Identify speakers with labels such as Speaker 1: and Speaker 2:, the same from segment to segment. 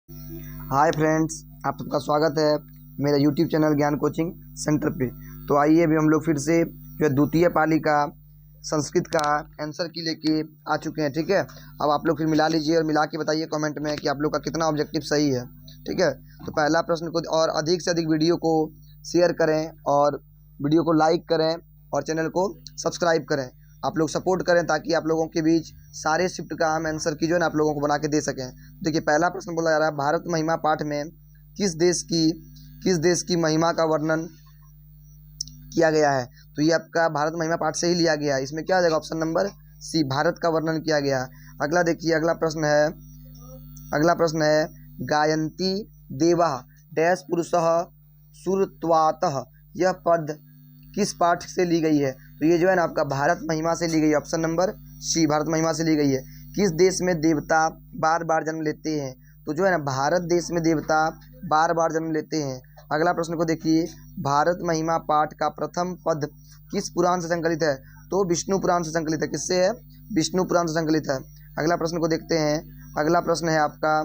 Speaker 1: Hi friends, आप सबका स्वागत है मेरा यूट्यूब चैनल ज्ञान कोचिंग सेंटर पे। तो आइए अभी हम लोग फिर से जो है द्वितीय पाली का संस्कृत का आंसर की लेके आ चुके हैं। ठीक है, अब आप लोग फिर मिला लीजिए और मिला के बताइए कमेंट में कि आप लोग का कितना ऑब्जेक्टिव सही है। ठीक है, तो पहला प्रश्न को और अधिक से अधिक वीडियो को शेयर करें और वीडियो को लाइक करें और चैनल को सब्सक्राइब करें। आप लोग सपोर्ट करें ताकि आप लोगों के बीच सारे शिफ्ट का हम आंसर की जो है ना आप लोगों को बना के दे सकें। देखिए, पहला प्रश्न बोला जा रहा है, भारत महिमा पाठ में किस देश की महिमा का वर्णन किया गया है। तो ये आपका भारत महिमा पाठ से ही लिया गया है। इसमें क्या हो जाएगा, ऑप्शन नंबर सी, भारत का वर्णन किया गया है। अगला देखिए, अगला प्रश्न है गायन्ति देवा डैश पुरुषः सुरत्वातः, यह पद किस पाठ से ली गई है। तो ये जो है ना आपका भारत महिमा से ली गई है। ऑप्शन नंबर सी, भारत महिमा से ली गई है। किस देश में देवता बार बार जन्म लेते हैं। तो जो है ना भारत देश में देवता बार बार जन्म लेते हैं। अगला प्रश्न को देखिए, भारत महिमा पाठ का प्रथम पद किस पुराण से संकलित है। तो विष्णु पुराण से संकलित है। किससे है, विष्णु पुराण से संकलित है। अगला प्रश्न को देखते हैं। अगला प्रश्न है आपका,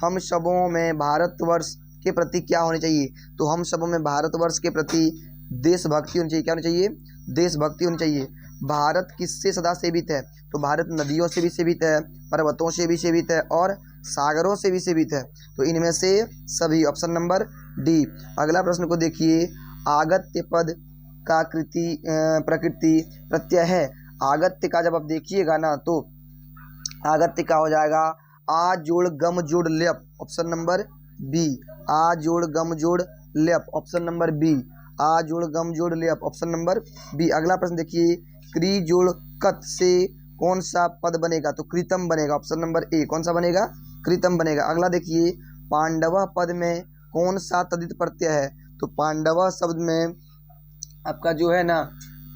Speaker 1: हम सबों में भारतवर्ष के प्रति क्या होनी चाहिए। तो हम सबों में भारतवर्ष के प्रति देशभक्ति होनी चाहिए। क्या होनी चाहिए, देशभक्ति होनी चाहिए। भारत किससे सदा सेवित है। तो भारत नदियों से भी सेवित है, पर्वतों से भी सेवित है और सागरों से भी सेवित है। तो इनमें से सभी, ऑप्शन नंबर डी। अगला प्रश्न को देखिए, आगत्य पद का प्रकृति प्रत्यय है। आगत्य का जब आप देखिएगा ना तो आगत्य का हो जाएगा आ जोड़ गम जोड़ ल्यप, ऑप्शन नंबर बी। आ जोड़ गम जोड़ ल्यप, ऑप्शन नंबर बी। आ जोड़ गम जोड़ ल्यप, ऑप्शन नंबर बी। अगला प्रश्न देखिए, क्री जोड़ कत से कौन सा पद बनेगा। तो कृतम बनेगा, ऑप्शन नंबर ए। कौन सा बनेगा, कृतम बनेगा। अगला देखिए, पांडव पद में कौन सा तदित प्रत्यय है। तो पांडव शब्द में आपका जो है ना,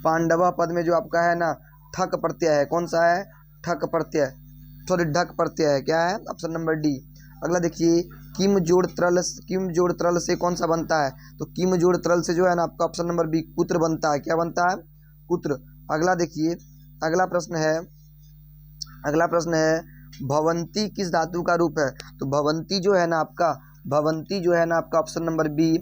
Speaker 1: पांडव पद में जो आपका है ना ठक प्रत्यय है। कौन सा है, ठक प्रत्यय, सॉरी ढक प्रत्यय है। क्या है, ऑप्शन नंबर डी। अगला देखिए, किम जोड़ त्रल से कौन सा बनता है। तो किम जोड़ त्रल से जो है ना आपका ऑप्शन नंबर बी, कुत्र बनता है। क्या बनता है, कुत्र। अगला देखिए, अगला प्रश्न है भवंती किस धातु का रूप है। तो भवंती जो है ना आपका ऑप्शन नंबर बी,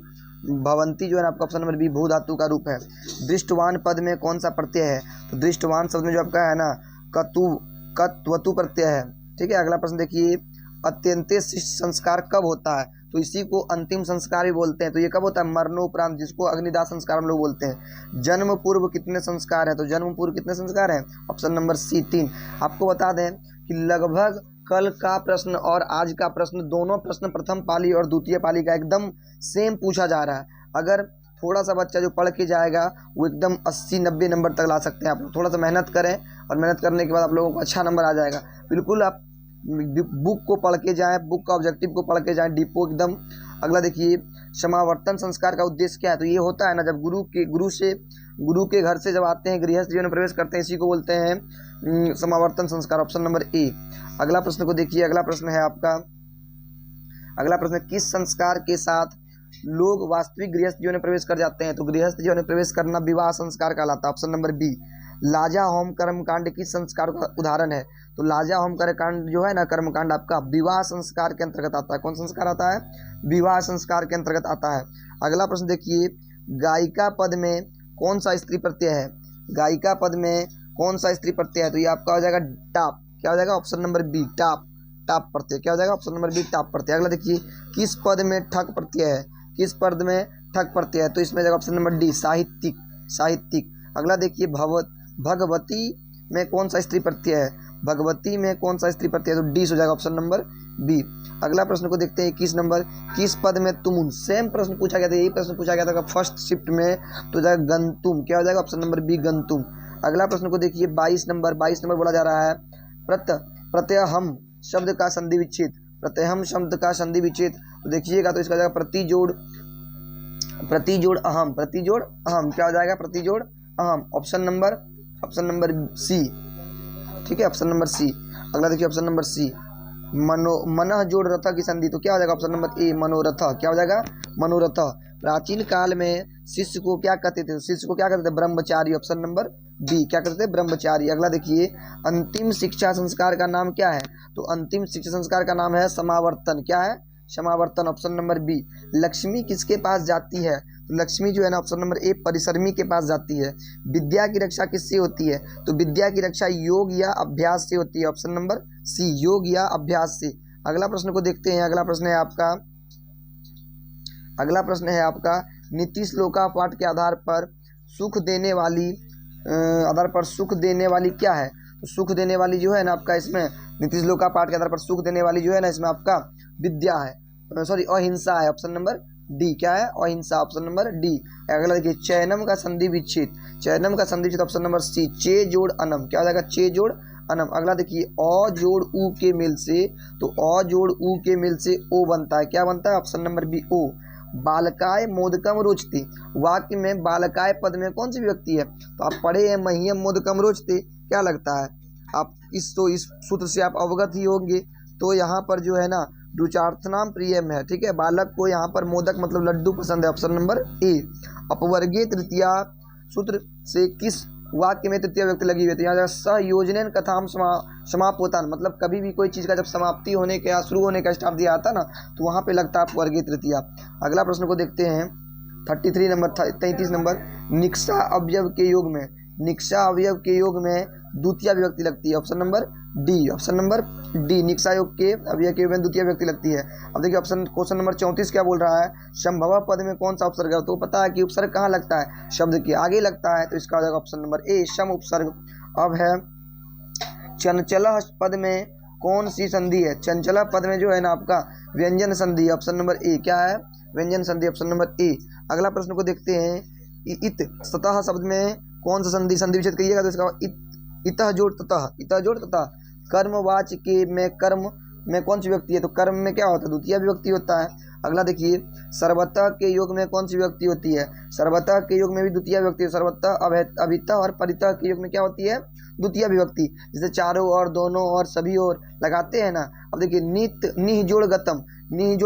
Speaker 1: भवंती जो है ना आपका ऑप्शन नंबर बी भू धातु का रूप है। दृष्टवान पद में कौन सा प्रत्यय है। तो दृष्टवान शब्द में जो आपका है ना कत्वतु प्रत्यय है। ठीक है, अगला प्रश्न देखिए, अत्यंत शिष्ट संस्कार कब होता है। तो इसी को अंतिम संस्कार भी बोलते हैं। तो ये कब होता है, मरणोपरांत, जिसको अग्निदाह संस्कार हम लोग बोलते हैं। जन्म पूर्व कितने संस्कार हैं। तो जन्म पूर्व कितने संस्कार हैं, ऑप्शन नंबर सी, 3। आपको बता दें कि लगभग कल का प्रश्न और आज का प्रश्न, दोनों प्रश्न प्रथम पाली और द्वितीय पाली का एकदम सेम पूछा जा रहा है। अगर थोड़ा सा बच्चा जो पढ़ के जाएगा वो एकदम 80-90 नंबर तक ला सकते हैं। आप लोग थोड़ा सा मेहनत करें और मेहनत करने के बाद आप लोगों को अच्छा नंबर आ जाएगा। बिल्कुल आप बुक को पढ़ के जाएं, बुक का ऑब्जेक्टिव को पढ़ के जाएं डिपो एकदम। अगला देखिए, समावर्तन संस्कार का उद्देश्य क्या है। तो ये होता है ना जब गुरु के घर से जब आते हैं, गृहस्थ जीवन में प्रवेश करते हैं, इसी को बोलते हैं समावर्तन संस्कार, ऑप्शन नंबर ए। अगला प्रश्न को देखिए, अगला प्रश्न है आपका, अगला प्रश्न, किस संस्कार के साथ लोग वास्तविक गृहस्थ जीवन में प्रवेश कर जाते हैं। तो गृहस्थ जीवन में प्रवेश करना विवाह संस्कार कहलाता है, ऑप्शन नंबर बी। लाजा होम कर्मकांड किस संस्कार का उदाहरण है। तो लाजा होम कर्मकांड जो है ना, कर्मकांड आपका विवाह संस्कार के अंतर्गत आता है। कौन संस्कार आता है, विवाह संस्कार के अंतर्गत आता है। अगला प्रश्न देखिए, गायिका पद में कौन सा स्त्री प्रत्यय है। गायिका पद में कौन सा स्त्री प्रत्यय है। तो ये आपका हो जाएगा टाप। क्या हो जाएगा, ऑप्शन नंबर बी, टाप प्रत्यय। क्या हो जाएगा, ऑप्शन नंबर बी, टाप प्रत्यय। अगला देखिए, किस पद में ठक प्रत्यय है। किस पद में ठक प्रत्यय है। तो इसमें जाएगा ऑप्शन नंबर डी, साहित्यिक। अगला देखिए, भगवती में कौन सा स्त्री प्रत्यय है। भगवती में कौन सा स्त्री प्रत्यय है। तो डी हो जाएगा ऑप्शन नंबर बी। अगला प्रश्न को देखते हैं, 21 नंबर, किस पद में तुमुन। सेम प्रश्न पूछा गया था, यही प्रश्न पूछा गया था फर्स्ट शिफ्ट में। तो जाएगा गंतुम। क्या हो जाएगा, ऑप्शन नंबर बी, गंतुम। अगला प्रश्न को देखिए, 22 नंबर बोला जा रहा है, प्रत्यहम शब्द का संधि विच्छेद। प्रत्यहम शब्द का संधि विच्छेद तो देखिएगा, तो इसका जाएगा प्रतिजोड़ अहम। क्या हो जाएगा, प्रतिजोड़ अहम, ऑप्शन नंबर सी। ठीक है, ऑप्शन नंबर सी। अगला देखिए, ऑप्शन नंबर सी, मनः जोड़ रथ की संधि। तो क्या हो जाएगा, ऑप्शन नंबर ए, मनोरथ। क्या हो जाएगा, मनोरथ। प्राचीन काल में शिष्य को क्या कहते थे। शिष्य को क्या कहते थे, ब्रह्मचारी, ऑप्शन नंबर बी, क्या करते हैं, ब्रह्मचारी। अगला देखिए, अंतिम शिक्षा संस्कार का नाम क्या है? तो अंतिम शिक्षा संस्कार का नाम है समावर्तन। क्या है? समावर्तन, ऑप्शन नंबर बी। लक्ष्मी किसके पास जाती है? तो लक्ष्मी जो है ना, ऑप्शन नंबर ए, परिश्रमी के पास जाती है। विद्या की रक्षा किससे होती है? तो विद्या की रक्षा योग या अभ्यास से होती है, ऑप्शन नंबर सी, योग या अभ्यास से। अगला प्रश्न को देखते हैं। अगला प्रश्न है आपका नीति श्लोका पाठ के आधार पर सुख देने वाली क्या है? तो सुख देने वाली जो है ना आपका, इसमें नीति श्लोका पाठ के आधार पर सुख देने वाली जो है ना, इसमें आपका विद्या है, सॉरी अहिंसा है, ऑप्शन नंबर डी। क्या है? अहिंसा, ऑप्शन नंबर डी। अगला देखिए, चयनम का संधि विच्छेद, ऑप्शन नंबर सी, चे जोड़ अनम। क्या हो जाएगा? चे जोड़ अनम। अगला देखिए, अ जोड़ उ के मेल से, तो अ जोड़ उ के मेल से ओ बनता है। क्या बनता है? ऑप्शन नंबर बी, ओ। बालकाय मोदकम रोचते, वाक्य में बालकाय पद में कौन सी विभक्ति है? तो आप पढ़े हैं मह्यम मोदकम रोचते, क्या लगता है आप इस सूत्र से आप अवगत ही होंगे। तो यहाँ पर जो है ना, रुचार्थनाम प्रियम है, ठीक है। बालक को यहाँ पर मोदक मतलब लड्डू पसंद है, ऑप्शन नंबर ए। अपवर्गीय तृतीया सूत्र से किस वाक्य में तृतीय व्यक्ति लगी हुई है? यहाँ सहयोजन कथाम समापोतान, मतलब कभी भी कोई चीज़ का जब समाप्ति होने का या शुरू होने का स्टार्ट दिया आता ना, तो वहाँ पे लगता है अपवर्गीय तृतीया। अगला प्रश्न को देखते हैं, 33 नंबर, निक्सा अवयव के योग में, द्वितीय विभक्ति लगती है, ऑप्शन नंबर डी, निक्सा योग के अवयव के योग में द्वितीय विभक्ति लगती है। अब देखिए क्वेश्चन नंबर 34 क्या बोल रहा है? संभव पद में कौन सा उपसर्ग है? तो पता है कि उपसर्ग कहाँ लगता है? शब्द के आगे लगता है, तो इसका हो जाएगा ऑप्शन नंबर ए, सम उपसर्ग। अब है चंचला पद में कौन सी संधि है? चंचला पद में जो है ना आपका व्यंजन संधि, ऑप्शन नंबर ए। क्या है? व्यंजन संधि, ऑप्शन नंबर ए। अगला प्रश्न को देखते हैं, इत सतह शब्द में कौन सा संधि विच्छेद करिएगा? तो इसका इतः जोड़ ततः। कर्मवाच के में कर्म में कौन सी विभक्ति है? तो कर्म में क्या होता है? द्वितीय विभक्ति होता है। अगला देखिए, सर्वतः के योग में कौन सी विभक्ति होती है? सर्वतः के योग में भी द्वितीय विभक्ति है। सर्वतः, अभितः और परितः के योग में क्या होती है? द्वितीय विभक्ति। जैसे चारों और, दोनों और, सभी और लगाते हैं ना। अब देखिए, निह जोड़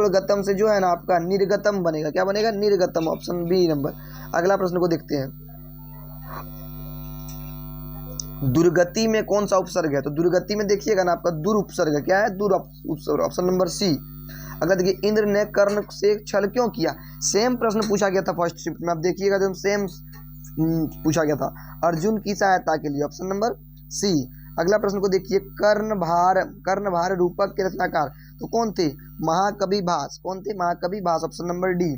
Speaker 1: गतम से जो है ना आपका निर्गतम बनेगा। क्या बनेगा? निर्गतम, ऑप्शन बी नंबर। अगला प्रश्न को देखते हैं, दुर्गति में कौन सा उपसर्ग है? तो दुर्गति में देखिएगा ना आपका दुर उपसर्ग है। क्या है? दुर उपसर्ग, ऑप्शन नंबर सी। अगला देखिए, इंद्र ने कर्ण से छल क्यों किया? सेम प्रश्न पूछा गया था फर्स्ट शिफ्ट में, आप देखिएगा तो सेम पूछा गया था, अर्जुन की सहायता के लिए, ऑप्शन नंबर सी। अगला प्रश्न को देखिए, कर्णभार रूपक के रचनाकार तो कौन थे? महाकवि भास। कौन थे? महाकवि भास, ऑप्शन नंबर डी।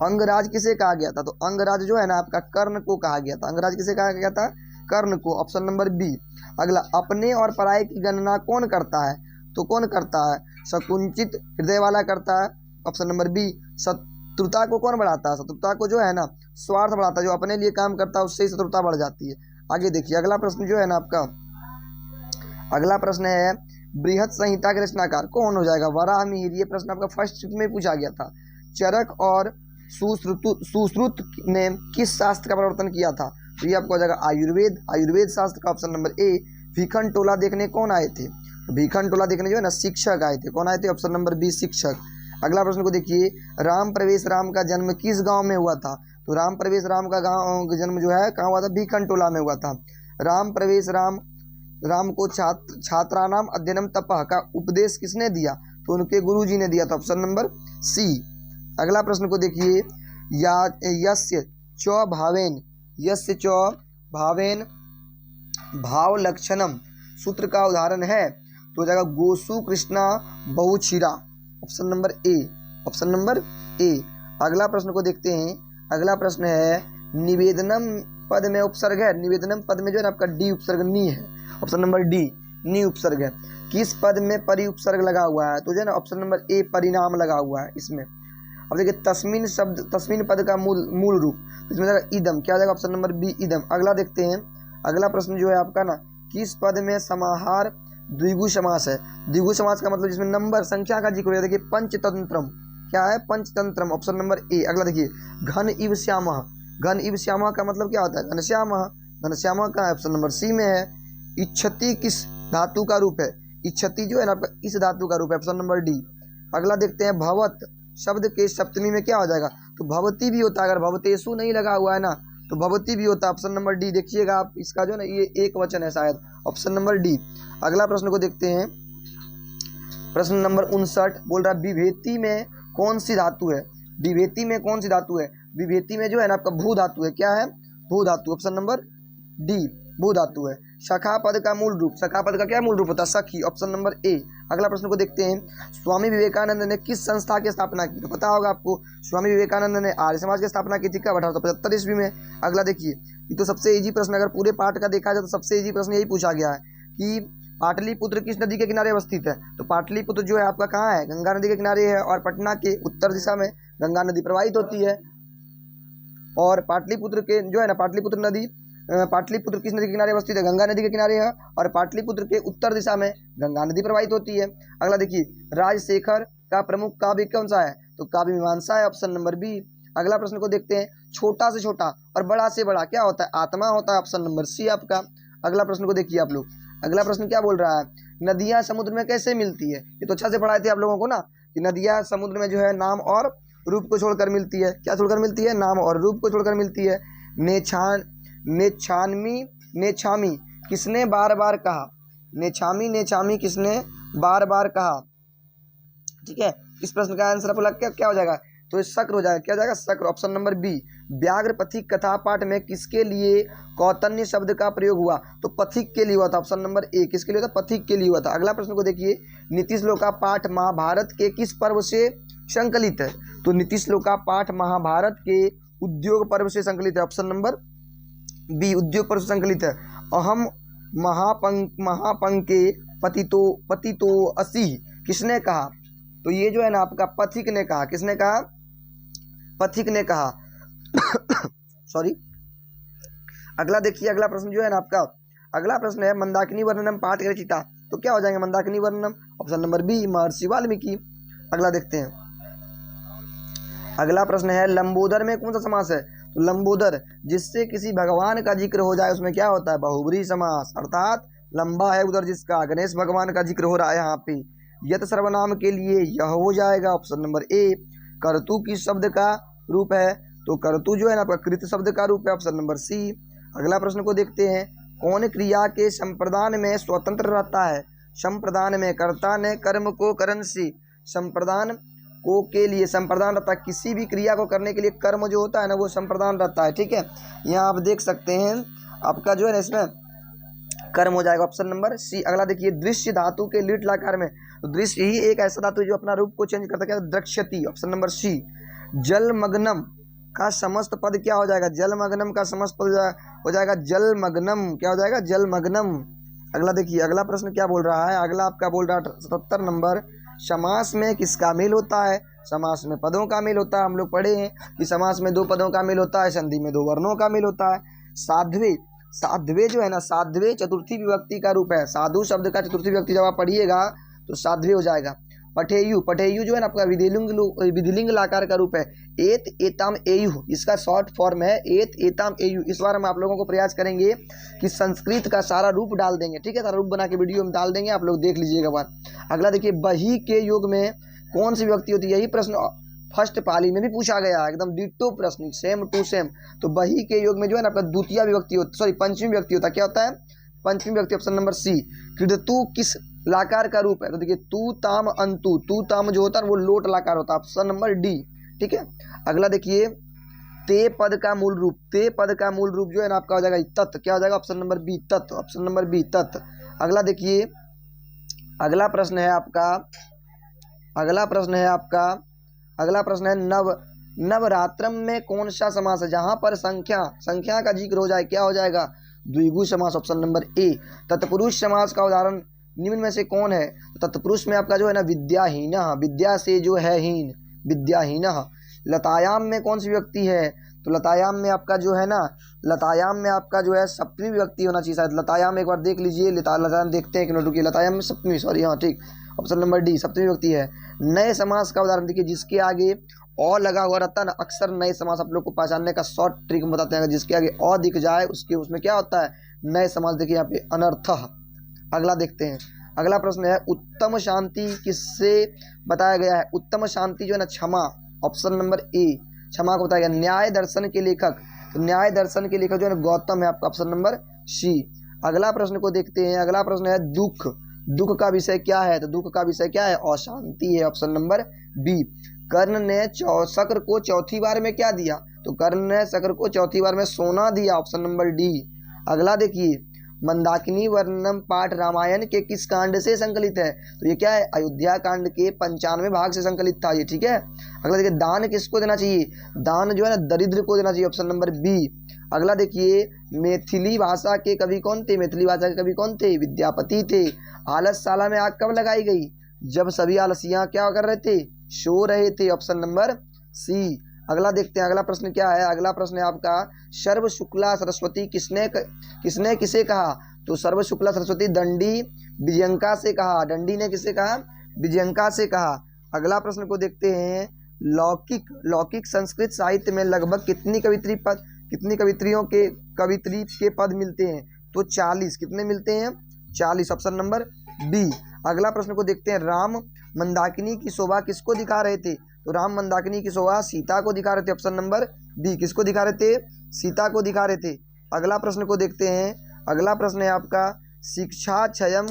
Speaker 1: अंगराज किसे कहा गया था? तो अंगराज जो है ना आपका कर्ण को कहा गया था। अंगराज किसे कहा गया था? कर्ण को, ऑप्शन नंबर बी। अगला, अपने और पराये की गणना कौन करता है? तो कौन करता है? संकुचित हृदय वाला करता है, ऑप्शन नंबर बी। शत्रुता को कौन बढ़ाता है? शत्रुता को जो है ना स्वार्थ बढ़ाता है, जो अपने लिए काम करता है उससे ही शत्रुता बढ़ जाती है। आगे देखिए, अगला प्रश्न जो है ना आपका, अगला प्रश्न है, बृहद संहिता के रचनाकार कौन हो जाएगा? वराहमिहिर। ये प्रश्न आपका फर्स्ट शिफ्ट में पूछा गया था। चरक और सुश्रुत ने किस शास्त्र का प्रवर्तन किया था? तो ये आपको हो जाएगा आयुर्वेद शास्त्र का, ऑप्शन नंबर ए। भीखन टोला देखने कौन आए थे? तो भीखन टोला देखने जो है ना शिक्षक आए थे। कौन आए थे? ऑप्शन नंबर बी, शिक्षक। अगला प्रश्न को देखिए, राम प्रवेश राम का जन्म किस गांव में हुआ था? तो राम प्रवेश राम का जन्म जो है कहाँ हुआ था? भीखन टोला में हुआ था। राम प्रवेश राम को छात्रानाम अध्ययनम तपः का उपदेश किसने दिया? तो उनके गुरुजी ने दिया था, ऑप्शन नंबर सी। अगला प्रश्न को देखिए, यस्य च भावेन भाव लक्षणम सूत्र का उदाहरण है? तो हो जाएगा गोसु कृष्णा बहुछिरा, ऑप्शन नंबर ए। अगला प्रश्न को देखते हैं। अगला प्रश्न है, निवेदनम पद में उपसर्ग है। निवेदनम पद में जो है ना आपका डी उपसर्ग नी है, ऑप्शन नंबर डी, नी उपसर्ग है। किस पद में परि उपसर्ग लगा हुआ है? तो जो है ना ऑप्शन नंबर ए, परिणाम लगा हुआ है इसमें। अब देखिए, तस्मीन पद का मूल रूप, इसमें जाएगा इदम। क्या जाएगा? ऑप्शन नंबर बी, इदम। अगला देखते हैं। अगला प्रश्न जो है आपका ना, किस पद में समाहार द्विगु समास है? द्विगु समास का मतलब जिसमें नंबर संख्या का जिक्र है। देखिए, पंचतंत्रम। क्या है? पंचतंत्रम, ऑप्शन नंबर ए। अगला देखिए, घन इव श्यामः का मतलब क्या होता है? घनश्यामः का ऑप्शन नंबर सी में है। इच्छति किस धातु का रूप है? इच्छति जो है ना आपका इस धातु का रूप है, ऑप्शन नंबर डी। अगला देखते हैं, भवत शब्द के सप्तमी में क्या हो जाएगा? तो भवती भी होता है। अगर भवतेषु नहीं लगा हुआ है ना, तो भवती भी होता है ऑप्शन नंबर डी। देखिएगा आप, इसका जो है ना ये एक वचन है शायद, ऑप्शन नंबर डी। अगला प्रश्न को देखते हैं, प्रश्न नंबर 59 बोल रहा है विभेति में कौन सी धातु है। विभेति में कौन सी धातु है। विभेति में जो है ना आपका भू धातु है। क्या है, भू धातु, ऑप्शन नंबर डी भू धातु है। शाखा पद का मूल रूप, शाखा पद का क्या मूल रूप होता है, सखी, ऑप्शन नंबर ए। अगला प्रश्न को देखते हैं, स्वामी विवेकानंद ने किस संस्था की स्थापना की। तो पता होगा आपको, स्वामी विवेकानंद ने आर्य समाज की स्थापना की थी कब, 1875 ईस्वी में। अगला देखिए, ये तो सबसे इजी प्रश्न, अगर पूरे पाठ का देखा जाए तो सबसे इजी प्रश्न यही पूछा गया है कि पाटलिपुत्र किस नदी के किनारे अवस्थित है। तो पाटलिपुत्र जो है आपका कहाँ है, गंगा नदी के किनारे है, और पटना के उत्तर दिशा में गंगा नदी प्रवाहित होती है। और पाटलिपुत्र के जो है ना, पाटलिपुत्र नदी, पाटलिपुत्र किस नदी के किनारे अवस्थित है, गंगा नदी के किनारे है, और पाटलिपुत्र के उत्तर दिशा में गंगा नदी प्रवाहित होती है। अगला देखिए, राजशेखर का प्रमुख काव्य कौन सा है। तो काव्य मीमांसा है, ऑप्शन नंबर बी। अगला प्रश्न को देखते हैं, छोटा से छोटा और बड़ा से बड़ा क्या होता है, आत्मा होता है, ऑप्शन नंबर सी आपका। अगला प्रश्न को देखिए आप लोग, अगला प्रश्न क्या बोल रहा है, नदियां समुद्र में कैसे मिलती है। ये तो अच्छा से पढ़ाए थे आप लोगों को ना, कि नदियां समुद्र में जो है नाम और रूप को छोड़कर मिलती है। क्या छोड़कर मिलती है, नाम और रूप को छोड़कर मिलती है। नेछामी किसने बार बार कहा। नेछामी किसने बार बार कहा। ठीक है, इस प्रश्न का आंसर आपको क्या हो जाएगा, तो ये शक्र हो जाएगा। क्या हो जाएगा, शक्र, ऑप्शन नंबर बी। व्याघ्र पथिक कथा पाठ में किसके लिए कौतन्य शब्द का प्रयोग हुआ। तो पथिक के लिए हुआ था, ऑप्शन नंबर ए। किसके लिए हुआ था, पथिक के लिए हुआ था। अगला प्रश्न को देखिए, नीति श्लोका पाठ महाभारत के किस पर्व से संकलित है। तो नीति श्लोका पाठ महाभारत के उद्योग पर्व से संकलित है, ऑप्शन नंबर बी, उद्योग पर्व से संकलित है। अहम महापंके पतितो असी किसने कहा। तो ये जो है ना आपका पथिक ने कहा। किसने कहा, पथिक ने कहा। सॉरी। अगला देखिए, अगला प्रश्न जो है ना आपका, अगला प्रश्न है मंदाकिनी वर्णनम पाठ के रचिता। तो क्या हो जाएंगे मंदाकिनी वर्णनम, ऑप्शन नंबर बी, महर्षि वाल्मीकि। अगला देखते हैं, अगला प्रश्न है लंबोदर में कौन सा समास है। तो लंबोदर जिससे किसी भगवान का जिक्र हो जाए उसमें क्या होता है, बहुब्रीहि समास, अर्थात लंबा है उधर जिसका, गणेश भगवान का जिक्र हो रहा है यहाँ पे। यत सर्वनाम के लिए यह हो जाएगा, ऑप्शन नंबर ए। कर्तु किस शब्द का रूप है। तो कर्तु जो है ना आपका कृत शब्द का रूप है, ऑप्शन नंबर सी। अगला प्रश्न को देखते हैं, कौन क्रिया के संप्रदान में स्वतंत्र रहता है। संप्रदान में कर्ता ने कर्म को करण से संप्रदान को के लिए संप्रदान रहता है। किसी भी क्रिया को करने के लिए कर्म जो होता है ना वो संप्रदान रहता है। ठीक है, यहाँ आप देख सकते हैं आपका जो है ना इसमें कर्म हो जाएगा, ऑप्शन नंबर सी। अगला देखिए, दृश्य धातु के लीट लकार में, तो दृश्य ही एक ऐसा धातु जो अपना रूप को चेंज करता है, द्रक्ष्यति, ऑप्शन नंबर सी। जलमग्नम का समस्त पद क्या हो जाएगा, जलमग्नम का समस्त पद हो जाएगा जलमग्नम। क्या हो जाएगा, जलमग्नम। अगला देखिए, अगला प्रश्न क्या बोल रहा है, अगला आपका बोल रहा है 77 नंबर, समास में किसका मेल होता है। समास में पदों का मेल होता है। हम लोग पढ़े हैं कि समास में दो पदों का मेल होता है, संधि में दो वर्णों का मेल होता है। साध्वे, साध्वे जो है ना, साध्वे चतुर्थी विभक्ति का रूप है। साधु शब्द का चतुर्थी विभक्ति जब आप पढ़िएगा तो साध्वे हो जाएगा। पठेयु, पठेयु जो है ना आपका विधिलिंग लाकार का रूप है। एत एताम एयु, इसका शॉर्ट फॉर्म है एत एताम एयु। इस बार हम आप लोगों को प्रयास करेंगे कि संस्कृत का सारा रूप डाल देंगे। ठीक है, सारा रूप बना के वीडियो में डाल देंगे, आप लोग देख लीजिएगा बार। अगला देखिए, बही के योग में कौन सी विभक्ति होती है। यही प्रश्न फर्स्ट पाली में भी पूछा गया है, एकदम डिट्टो प्रश्न, सेम टू सेम। तो बही के योग में जो है ना आपका द्वितीय विभक्ति होती, सॉरी पंचमी विभक्ति होता है। क्या होता है, पंचमी विभक्ति, ऑप्शन नंबर सी। कृतु किस लाकार का रूप है। तो देखिए, तू ताम अंतु, तू ताम जो होता है वो लोट लाकार होता है, ऑप्शन नंबर डी। ठीक है, अगला देखिए, ते पद का मूल रूप, ते पद का मूल रूप जो है ना आपका हो जाएगा तत्। क्या हो जाएगा, ऑप्शन नंबर बी, तत्, ऑप्शन नंबर बी, तत्। अगला देखिए, अगला प्रश्न है आपका, अगला प्रश्न है आपका, अगला प्रश्न है नवरात्रम में कौन सा समास है जहां पर संख्या का जिक्र हो जाए। क्या हो जाएगा, द्विगु समास, ऑप्शन नंबर ए। तत्पुरुष समास का उदाहरण निम्न में से कौन है। तत्पुरुष में आपका जो है ना विद्याहीन, विद्या से जो है हीन, विद्याहीन। लतायाम में कौन सी विभक्ति है। तो लतायाम में आपका जो है ना, लतायाम में आपका जो है सप्तमी विभक्ति होना चाहिए शायद। लतायाम एक बार देख लीजिए, लतायाम देखते हैं, एक मिनट रुकिए। लतायाम में सप्तमी, सॉरी, हाँ ठीक, ऑप्शन नंबर डी, सप्तमी विभक्ति है। नए समास का उदाहरण देखिए, जिसके आगे और लगा हुआ रहता है ना, अक्सर नए समास आप लोग को पहचानने का शॉर्ट ट्रिक बताते हैं। जिसके आगे और दिख जाए उसके उसमें क्या होता है, नए समास। देखिए यहाँ पे अनर्थः। अगला देखते हैं, अगला प्रश्न है, उत्तम शांति किससे बताया गया है। उत्तम शांति जो है ना क्षमा, ऑप्शन नंबर ए, क्षमा को बताया गया। न्याय दर्शन के लेखक तो न्याय दर्शन के लेखक जो है गौतम है, आपका ऑप्शन नंबर सी। अगला प्रश्न को देखते हैं। अगला प्रश्न है दुख। दुख का विषय क्या है? तो दुख का विषय क्या है? अशांति है, ऑप्शन नंबर बी। कर्ण ने शक्र को चौथी बार में क्या दिया? तो कर्ण ने शक्र को चौथी बार में सोना दिया, ऑप्शन नंबर डी। अगला देखिए, मंदाकिनी वर्णम पाठ रामायण के किस कांड से संकलित है? तो ये क्या है? अयोध्या कांड के 95वें भाग से संकलित था ये, ठीक है। अगला देखिए, दान किसको देना चाहिए? दान जो है ना दरिद्र को देना चाहिए, ऑप्शन नंबर बी। अगला देखिए, मैथिली भाषा के कवि कौन थे? मैथिली भाषा के कवि कौन थे? विद्यापति थे। आलसशाला में आग कब लगाई गई? जब सभी आलसियां क्या कर रहे थे? सो रहे थे, ऑप्शन नंबर सी। अगला देखते हैं, अगला प्रश्न क्या है? अगला प्रश्न है आपका, सर्व शुक्ला सरस्वती किसने किसे कहा? तो सर्व शुक्ला सरस्वती दंडी विजयंका से कहा। दंडी ने किसे कहा? विजयंका से कहा। अगला प्रश्न को देखते हैं, लौकिक संस्कृत साहित्य में लगभग कितनी कवित्री के पद मिलते हैं? तो 40। कितने मिलते हैं? 40, ऑप्शन नंबर बी। अगला प्रश्न को देखते हैं, राम मंदाकिनी की शोभा किसको दिखा रहे थे? तो राम मंदाकिनी की शोभा सीता को दिखा रहे थे, ऑप्शन नंबर बी। किसको दिखा रहे थे? सीता को दिखा रहे थे। अगला प्रश्न को देखते हैं। अगला प्रश्न है आपका, शिक्षा क्षयम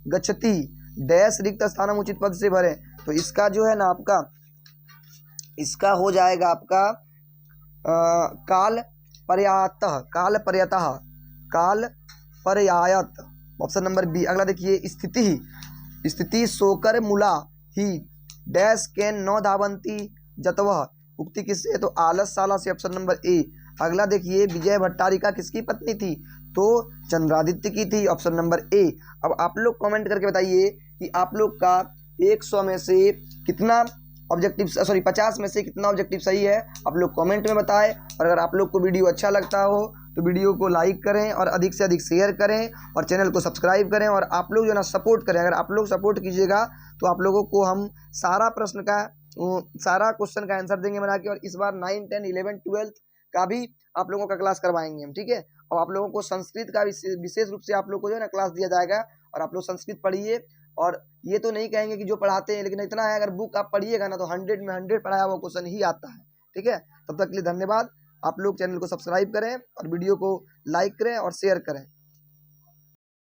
Speaker 1: गच्छति डैश रिक्त स्थानम उचित पद से भरें। तो इसका जो है ना आपका, इसका हो जाएगा आपका काल पर्यायत, ऑप्शन नंबर बी। अगला देखिए, स्थिति सोकर मूला ही डैश के नौ धावंती जतवह उक्ति किससे? तो आलसशाला से, ऑप्शन नंबर ए। अगला देखिए, विजय भट्टारिका किसकी पत्नी थी? तो चंद्रादित्य की थी, ऑप्शन नंबर ए। अब आप लोग कमेंट करके बताइए कि आप लोग का 100 में से कितना ऑब्जेक्टिव 50 में से कितना ऑब्जेक्टिव सही है, आप लोग कमेंट में बताएं। और अगर आप लोग को वीडियो अच्छा लगता हो तो वीडियो को लाइक करें और अधिक से अधिक शेयर करें और चैनल को सब्सक्राइब करें और आप लोग जो ना सपोर्ट करें। अगर आप लोग सपोर्ट कीजिएगा तो आप लोगों को हम सारा क्वेश्चन का आंसर देंगे बना के। और इस बार 9, 10, 11, 12 का भी आप लोगों का क्लास करवाएंगे हम, ठीक है। और आप लोगों को संस्कृत का विशेष रूप से आप लोग को जो है ना क्लास दिया जाएगा और आप लोग संस्कृत पढ़िए। और ये तो नहीं कहेंगे कि जो पढ़ाते हैं, लेकिन इतना है, अगर बुक आप पढ़िएगा ना तो 100 में 100 पढ़ाया हुआ क्वेश्चन ही आता है, ठीक है। तब तक के लिए धन्यवाद। आप लोग चैनल को सब्सक्राइब करें और वीडियो को लाइक करें और शेयर करें।